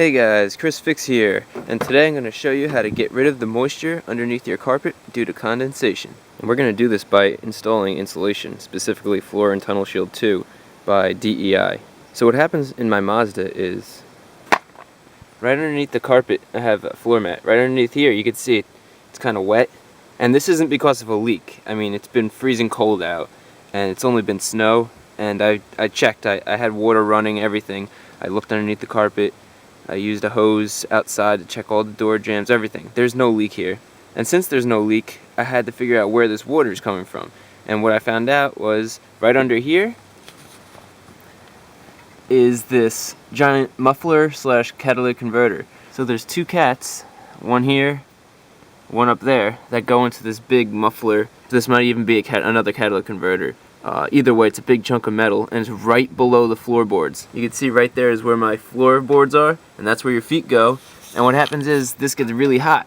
Hey guys, Chris Fix here, and today I'm going to show you how to get rid of the moisture underneath your carpet due to condensation. And we're going to do this by installing insulation, specifically Floor and Tunnel Shield 2 by DEI. So what happens in my Mazda is, right underneath the carpet I have a floor mat. Right underneath here you can see it's kind of wet, and this isn't because of a leak. I mean, it's been freezing cold out, and it's only been snow, and I checked, I had water running, everything. I looked underneath the carpet. I used a hose outside to check all the door jambs, everything. There's no leak here. And since there's no leak, I had to figure out where this water is coming from. And what I found out was, right under here is this giant muffler slash catalytic converter. So there's two cats, one here, one up there, that go into this big muffler. This might even be another catalytic converter. Either way, it's a big chunk of metal, and it's right below the floorboards. You can see right there is where my floorboards are, and that's where your feet go. And what happens is this gets really hot,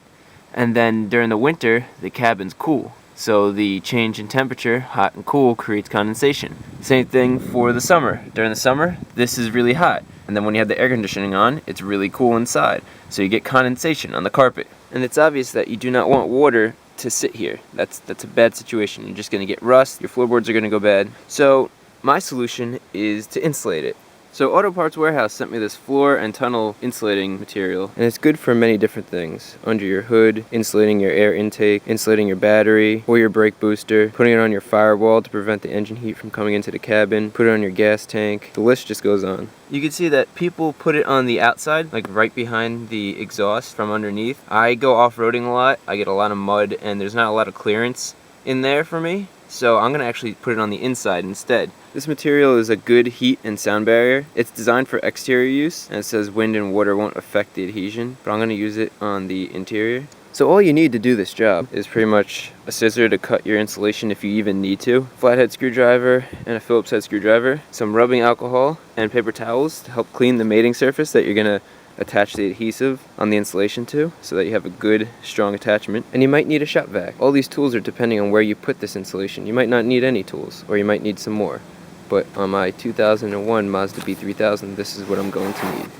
and then during the winter the cabin's cool. So the change in temperature, hot and cool, creates condensation. Same thing for the summer. During the summer, this is really hot, and then when you have the air conditioning on, it's really cool inside. So you get condensation on the carpet. And it's obvious that you do not want water to sit here. That's a bad situation. You're just going to get rust, your floorboards are going to go bad. So my solution is to insulate it. So Auto Parts Warehouse sent me this floor and tunnel insulating material, and it's good for many different things. Under your hood, insulating your air intake, insulating your battery or your brake booster, putting it on your firewall to prevent the engine heat from coming into the cabin, put it on your gas tank. The list just goes on. You can see that people put it on the outside, like right behind the exhaust from underneath. I go off-roading a lot, I get a lot of mud, and there's not a lot of clearance in there for me. So I'm going to actually put it on the inside instead. This material is a good heat and sound barrier. It's designed for exterior use, and it says wind and water won't affect the adhesion, but I'm going to use it on the interior. So all you need to do this job is pretty much a scissor to cut your insulation if you even need to, flathead screwdriver and a Phillips head screwdriver, some rubbing alcohol and paper towels to help clean the mating surface that you're going to attach the adhesive on the insulation to, so that you have a good strong attachment. And you might need a shop vac. All these tools are depending on where you put this insulation. You might not need any tools, or you might need some more, but on my 2001 Mazda B3000 this is what I'm going to need.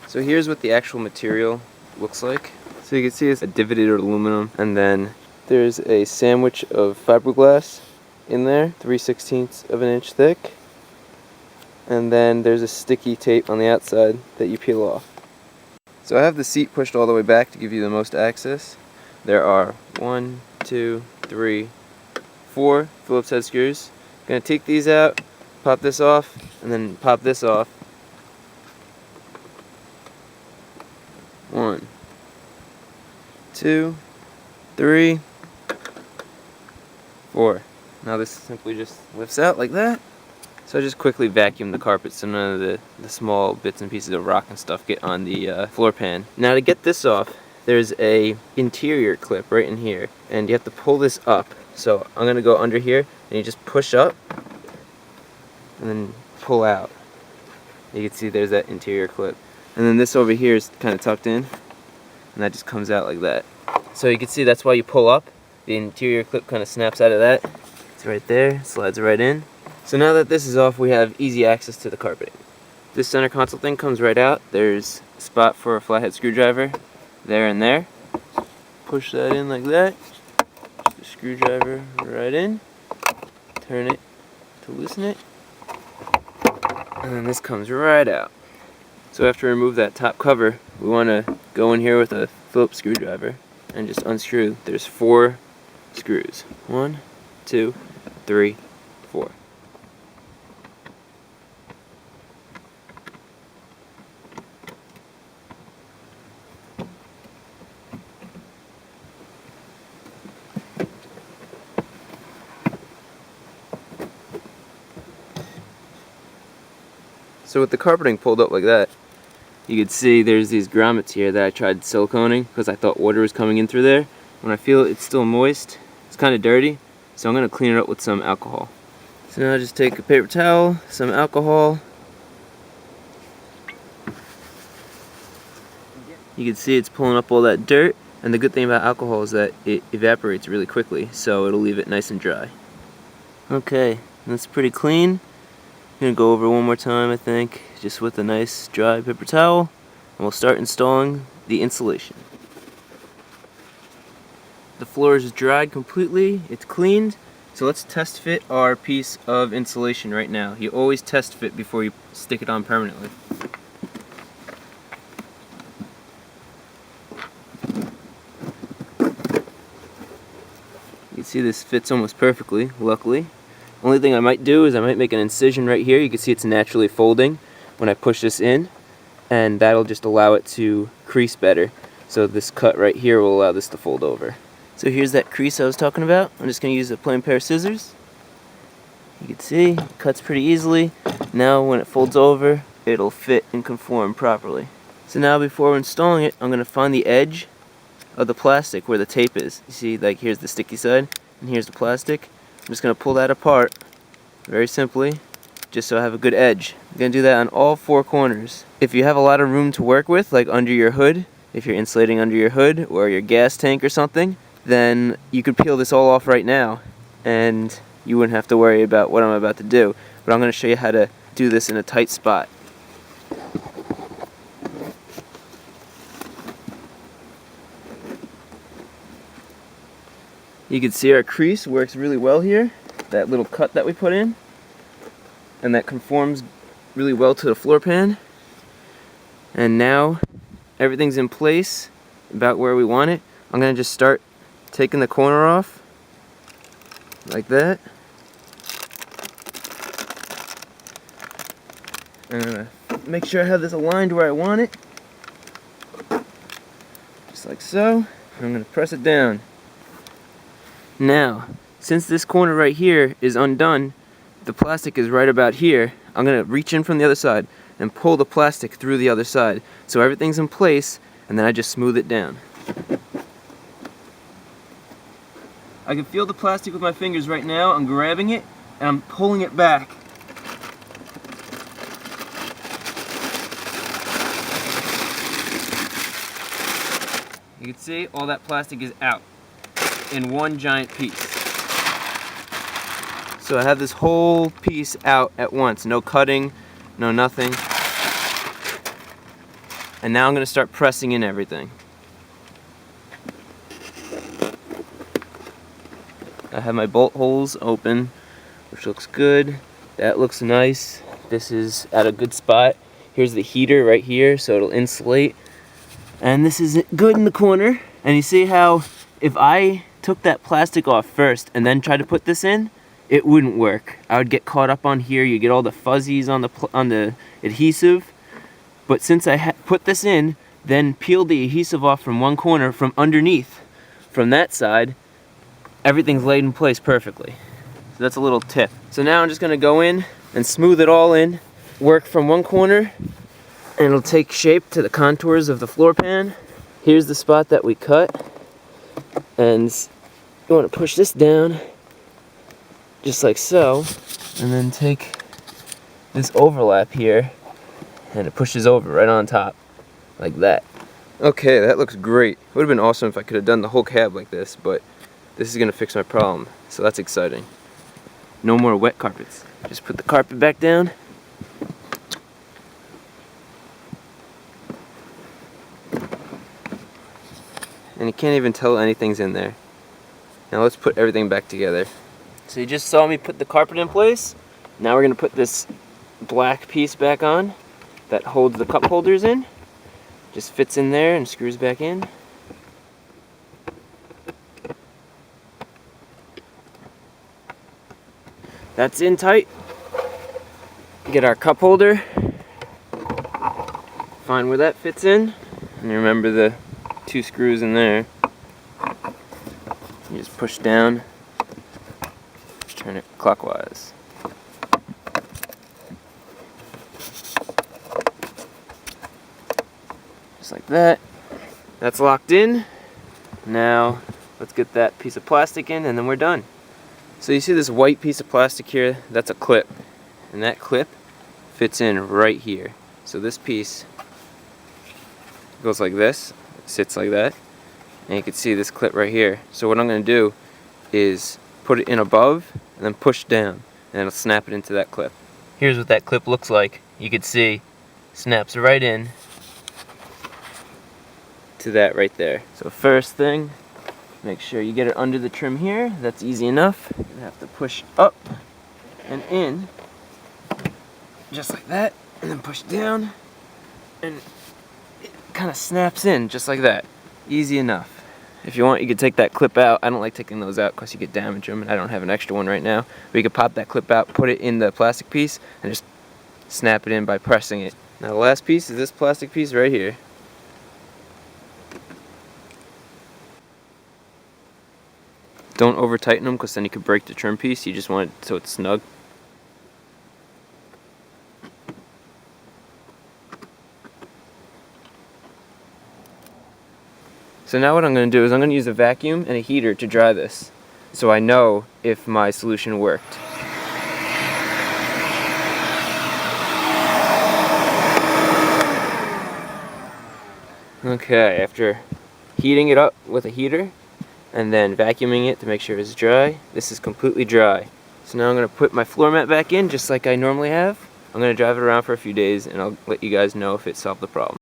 So here's what the actual material looks like. So you can see it's a divoted aluminum, and then there's a sandwich of fiberglass in there, 3/16 of an inch thick, and then there's a sticky tape on the outside that you peel off. So I have the seat pushed all the way back to give you the most access. There are 1, 2, 3, 4 Phillips head screws. I'm going to take these out, pop this off, and then pop this off. 1, 2, 3, 4. Now this simply just lifts out like that. So I just quickly vacuum the carpet so none of the small bits and pieces of rock and stuff get on the floor pan. Now to get this off, there's a interior clip right in here, and you have to pull this up. So I'm going to go under here, and you just push up and then pull out. You can see there's that interior clip. And then this over here is kind of tucked in, and that just comes out like that. So you can see that's why you pull up. The interior clip kind of snaps out of that. It's right there, slides right in. So now that this is off, we have easy access to the carpeting. This center console thing comes right out. There's a spot for a flathead screwdriver there and there. Push that in like that. Just the screwdriver right in. Turn it to loosen it. And then this comes right out. So after we remove that top cover, we want to go in here with a Phillips screwdriver and just unscrew. There's 4 screws. 1, 2, 3, 4. So with the carpeting pulled up like that, you can see there's these grommets here that I tried siliconing because I thought water was coming in through there. When I feel it's still moist, it's kind of dirty, so I'm going to clean it up with some alcohol. So now I just take a paper towel, some alcohol. You can see it's pulling up all that dirt, and the good thing about alcohol is that it evaporates really quickly, so it'll leave it nice and dry. Okay, that's pretty clean. I'm gonna go over one more time, I think, just with a nice dry paper towel. and we'll start installing the insulation. The floor is dried completely, it's cleaned, so let's test fit our piece of insulation right now. You always test fit before you stick it on permanently. You can see this fits almost perfectly, luckily. Only thing I might do is I might make an incision right here. You can see it's naturally folding when I push this in, and that'll just allow it to crease better. So this cut right here will allow this to fold over. So here's that crease I was talking about. I'm just going to use a plain pair of scissors. You can see it cuts pretty easily. Now when it folds over, it'll fit and conform properly. So now before installing it, I'm going to find the edge of the plastic where the tape is. You see, like, here's the sticky side and here's the plastic. I'm just going to pull that apart very simply, just so I have a good edge. I'm going to do that on all four corners. If you have a lot of room to work with, like under your hood, if you're insulating under your hood or your gas tank or something, then you could peel this all off right now and you wouldn't have to worry about what I'm about to do. But I'm going to show you how to do this in a tight spot. You can see our crease works really well here, that little cut that we put in, and that conforms really well to the floor pan. And now everything's in place about where we want it. I'm going to just start taking the corner off like that, and I'm going to make sure I have this aligned where I want it, just like so. I'm going to press it down. Now, since this corner right here is undone, the plastic is right about here, I'm going to reach in from the other side and pull the plastic through the other side so everything's in place, and then I just smooth it down. I can feel the plastic with my fingers right now. I'm grabbing it and I'm pulling it back. You can see all that plastic is out in one giant piece. So I have this whole piece out at once, no cutting, no nothing. And now I'm going to start pressing in everything. I have my bolt holes open, which looks good. That looks nice. This is at a good spot. Here's the heater right here, so it'll insulate. And this is good in the corner. And you see how if I took that plastic off first and then tried to put this in, it wouldn't work. I would get caught up on here. You get all the fuzzies on the adhesive. But since I put this in, then peeled the adhesive off from one corner from underneath, from that side, everything's laid in place perfectly. So that's a little tip. So now I'm just going to go in and smooth it all in, work from one corner, and it'll take shape to the contours of the floor pan. Here's the spot that we cut, and you want to push this down just like so, and then take this overlap here and it pushes over right on top like that. Okay, that looks great. It would have been awesome if I could have done the whole cab like this, but this is going to fix my problem, so that's exciting. No more wet carpets. Just put the carpet back down. And you can't even tell anything's in there. Now let's put everything back together. So you just saw me put the carpet in place. Now we're going to put this black piece back on that holds the cup holders in. Just fits in there and screws back in. That's in tight. Get our cup holder. Find where that fits in. And remember the two screws in there. You just push down. Turn it clockwise. Just like that. That's locked in. Now let's get that piece of plastic in and then we're done. So you see this white piece of plastic here? That's a clip. And that clip fits in right here. So this piece goes like this, sits like that, and you can see this clip right here. So what I'm going to do is put it in above and then push down, and it'll snap it into that clip. Here's what that clip looks like. You can see snaps right in, to that right there. So first thing, make sure you get it under the trim here. That's easy enough. You're gonna have to push up and in, just like that, and then push down, and it kind of snaps in just like that. Easy enough. If you want, you could take that clip out. I don't like taking those out because you could damage them, and I don't have an extra one right now. But you could pop that clip out, put it in the plastic piece, and just snap it in by pressing it. Now the last piece is this plastic piece right here. Don't over tighten them because then you could break the trim piece. You just want it so it's snug. So now what I'm going to do is I'm going to use a vacuum and a heater to dry this, so I know if my solution worked. Okay, after heating it up with a heater and then vacuuming it to make sure it's dry, this is completely dry. So now I'm going to put my floor mat back in just like I normally have. I'm going to drive it around for a few days and I'll let you guys know if it solved the problem.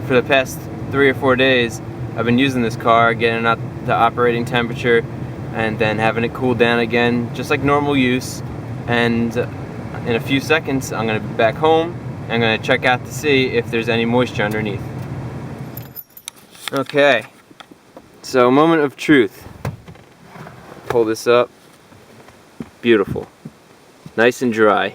For the past 3 or 4 days, I've been using this car, getting up the operating temperature and then having it cool down again, just like normal use. And in a few seconds, I'm going to be back home. I'm going to check out to see if there's any moisture underneath. Okay, so moment of truth. Pull this up. Beautiful. Nice and dry.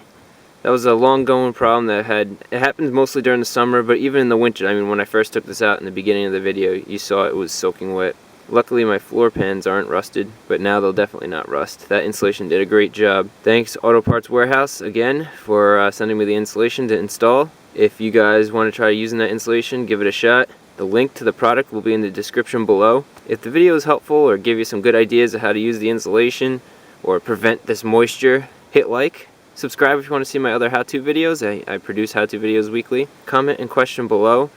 That was a long going problem that it happens mostly during the summer, but even in the winter. I mean, when I first took this out in the beginning of the video, you saw it was soaking wet. Luckily my floor pans aren't rusted, but now they'll definitely not rust. That insulation did a great job. Thanks Auto Parts Warehouse again for sending me the insulation to install. If you guys want to try using that insulation, give it a shot. The link to the product will be in the description below. If the video is helpful or give you some good ideas of how to use the insulation or prevent this moisture, hit like. Subscribe if you want to see my other how-to videos. I produce how-to videos weekly. Comment and question below.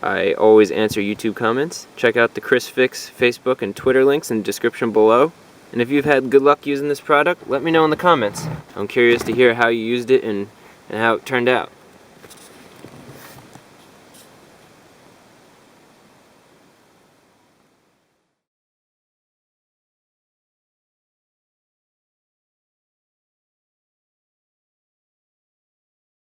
I always answer YouTube comments. Check out the Chris Fix Facebook and Twitter links in the description below. And if you've had good luck using this product, let me know in the comments. I'm curious to hear how you used it and how it turned out.